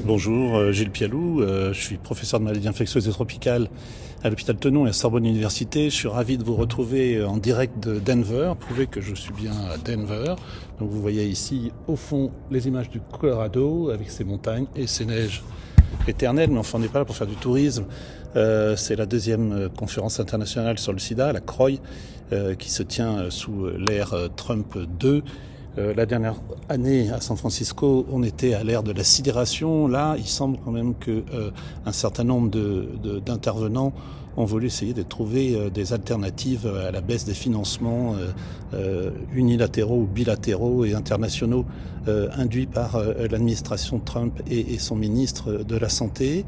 Bonjour, Gilles Pialou, je suis professeur de maladies infectieuses et tropicales à l'hôpital Tenon et à Sorbonne Université. Je suis ravi de vous retrouver en direct de Denver, prouver que je suis bien à Denver. Donc vous voyez ici au fond les images du Colorado avec ses montagnes et ses neiges éternelles, mais enfin on n'est pas là pour faire du tourisme. C'est la deuxième conférence internationale sur le sida, la CROI, qui se tient sous l'ère Trump 2. La dernière année à San Francisco, on était à l'ère de la sidération. Là, il semble quand même que un certain nombre d'intervenants ont voulu essayer de trouver des alternatives à la baisse des financements unilatéraux ou bilatéraux et internationaux induits par l'administration Trump et son ministre de la Santé.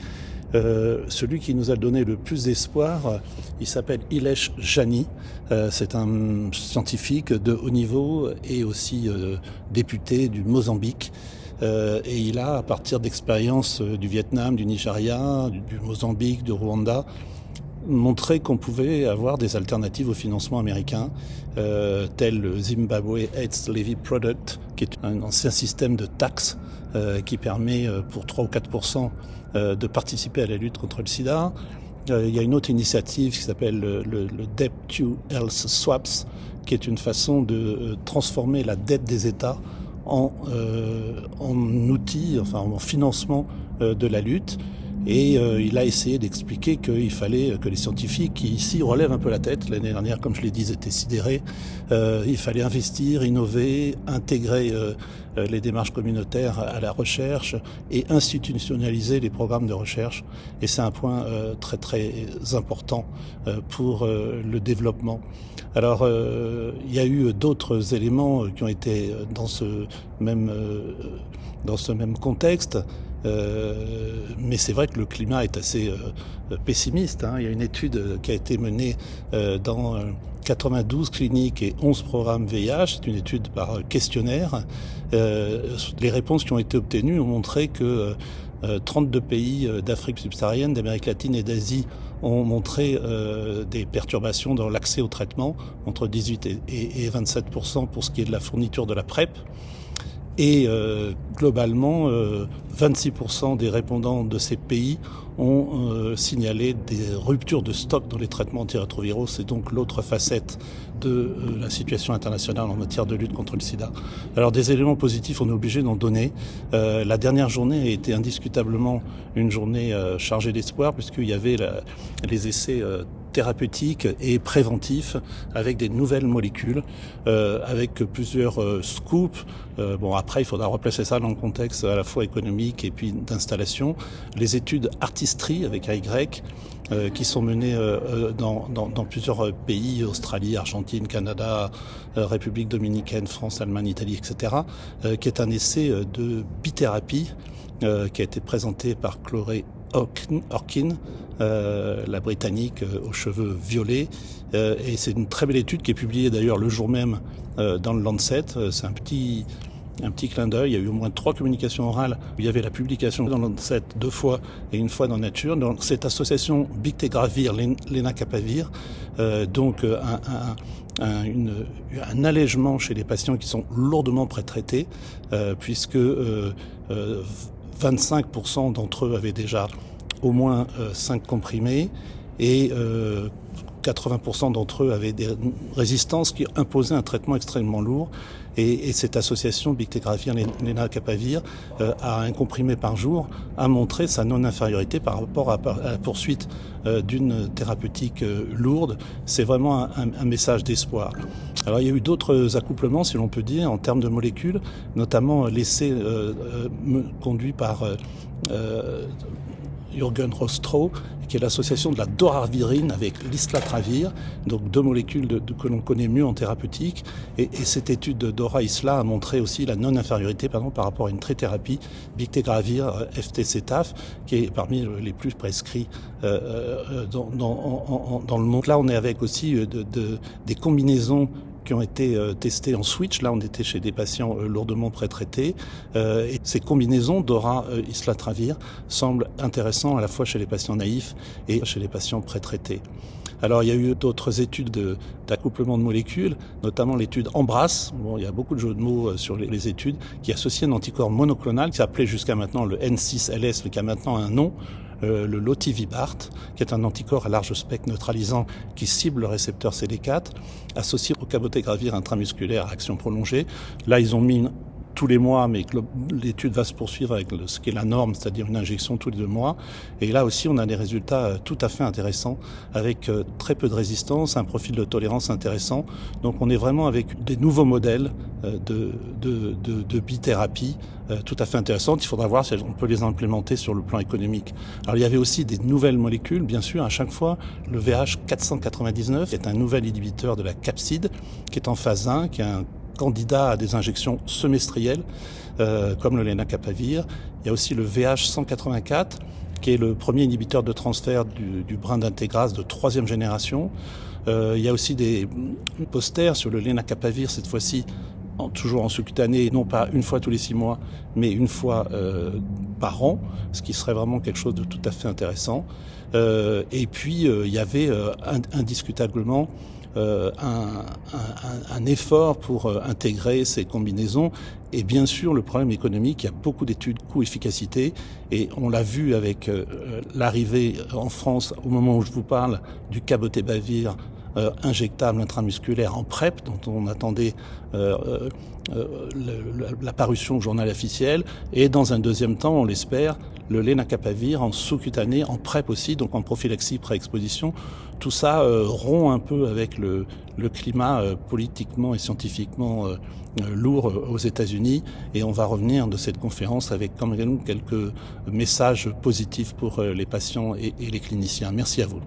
Celui qui nous a donné le plus d'espoir, il s'appelle Ilesh Jani. C'est un scientifique de haut niveau et aussi député du Mozambique. Et il a, à partir d'expériences du Vietnam, du Nigeria, du Mozambique, du Rwanda, montré qu'on pouvait avoir des alternatives au financement américain, tel le Zimbabwe AIDS Levy Product, qui est un ancien système de taxes qui permet pour 3 ou 4% de participer à la lutte contre le sida. Il y a une autre initiative qui s'appelle le Debt to Health Swaps, qui est une façon de transformer la dette des États en outil, enfin en financement de la lutte. Et il a essayé d'expliquer qu'il fallait que les scientifiques qui ici relèvent un peu la tête, l'année dernière, comme je l'ai dit, ils étaient sidérés, il fallait investir, innover, intégrer les démarches communautaires à la recherche et institutionnaliser les programmes de recherche. Et c'est un point très très important pour le développement. Alors, il y a eu d'autres éléments qui ont été dans ce même contexte. Mais c'est vrai que le climat est assez pessimiste. Il y a une étude qui a été menée dans 92 cliniques et 11 programmes VIH. C'est une étude par questionnaire. Les réponses qui ont été obtenues ont montré que 32 pays d'Afrique subsaharienne, d'Amérique latine et d'Asie ont montré des perturbations dans l'accès au traitement, entre 18 et 27% pour ce qui est de la fourniture de la PrEP. Et globalement, 26% des répondants de ces pays ont signalé des ruptures de stock dans les traitements antirétroviraux. C'est donc l'autre facette de la situation internationale en matière de lutte contre le sida. Alors des éléments positifs, on est obligé d'en donner. La dernière journée a été indiscutablement une journée chargée d'espoir, puisqu'il y avait les essais thérapeutiques et préventifs avec des nouvelles molécules, avec plusieurs scoops. Après, il faudra replacer ça dans le contexte à la fois économique et puis d'installation. Les études Artistry avec un Y, qui sont menées dans plusieurs pays, Australie, Argentine, Canada, République dominicaine, France, Allemagne, Italie, etc., qui est un essai de bithérapie qui a été présenté par Chloé Orkin, la Britannique aux cheveux violets. Et c'est une très belle étude qui est publiée d'ailleurs le jour même dans le Lancet. C'est un petit clin d'œil. Il y a eu au moins 3 communications orales où il y avait la publication dans le Lancet 2 fois et une fois dans Nature. Dans cette association Bictegravir, Lenacapavir, donc un allègement chez les patients qui sont lourdement prétraités, puisque 25% d'entre eux avaient déjà au moins 5 comprimés et 80% d'entre eux avaient des résistances qui imposaient un traitement extrêmement lourd. Et cette association Bictegravir, Lenacapavir, à un comprimé par jour, a montré sa non-infériorité par rapport à la poursuite d'une thérapeutique lourde. C'est vraiment un message d'espoir. Alors il y a eu d'autres accouplements, si l'on peut dire, en termes de molécules, notamment l'essai conduit par Jürgen Rostrow, qui est l'association de la doravirine avec l'islatravir, donc 2 molécules que l'on connaît mieux en thérapeutique. Et cette étude de Dora-Isla a montré aussi la non-infériorité par rapport à une trithérapie, Bictegravir FTC-TAF, qui est parmi les plus prescrits dans le monde. Là, on est avec aussi des combinaisons qui ont été testés en switch. Là, on était chez des patients lourdement prétraités. Et ces combinaisons Dora-Islatravir semblent intéressantes à la fois chez les patients naïfs et chez les patients prétraités. Alors il y a eu d'autres études d'accouplement de molécules, notamment l'étude Embrace. Bon, il y a beaucoup de jeux de mots sur les études qui associent un anticorps monoclonal qui s'appelait jusqu'à maintenant le N6LS, mais qui a maintenant un nom, le Lotivibart, qui est un anticorps à large spectre neutralisant qui cible le récepteur CD4, associé au cabotegravir intramusculaire à action prolongée. Là, ils ont mis tous les mois, mais l'étude va se poursuivre avec ce qui est la norme, c'est-à-dire une injection tous les 2 mois. Et là aussi, on a des résultats tout à fait intéressants, avec très peu de résistance, un profil de tolérance intéressant. Donc on est vraiment avec des nouveaux modèles de bithérapie tout à fait intéressantes. Il faudra voir si on peut les implémenter sur le plan économique. Alors il y avait aussi des nouvelles molécules, bien sûr, à chaque fois. Le VH499 est un nouvel inhibiteur de la capside, qui est en phase 1, qui est un candidat à des injections semestrielles, comme le lenacapavir. Il y a aussi le VH184, qui est le premier inhibiteur de transfert du brin d'intégrase de 3e génération. Il y a aussi des posters sur le lenacapavir, cette fois-ci toujours en sous-cutané, non pas une fois tous les 6 mois, mais une fois par an, ce qui serait vraiment quelque chose de tout à fait intéressant. Et puis, il y avait indiscutablement un effort pour intégrer ces combinaisons. Et bien sûr, le problème économique, il y a beaucoup d'études coût-efficacité, et on l'a vu avec l'arrivée en France, au moment où je vous parle, du cabotegravir injectable intramusculaire en PrEP, dont on attendait la parution au journal officiel, et dans un deuxième temps, on l'espère, le lenacapavir en sous-cutané, en PrEP aussi, donc en prophylaxie pré-exposition. Tout ça rompt un peu avec le climat politiquement et scientifiquement lourd aux États-Unis, et on va revenir de cette conférence avec quand même quelques messages positifs pour les patients et les cliniciens. Merci à vous.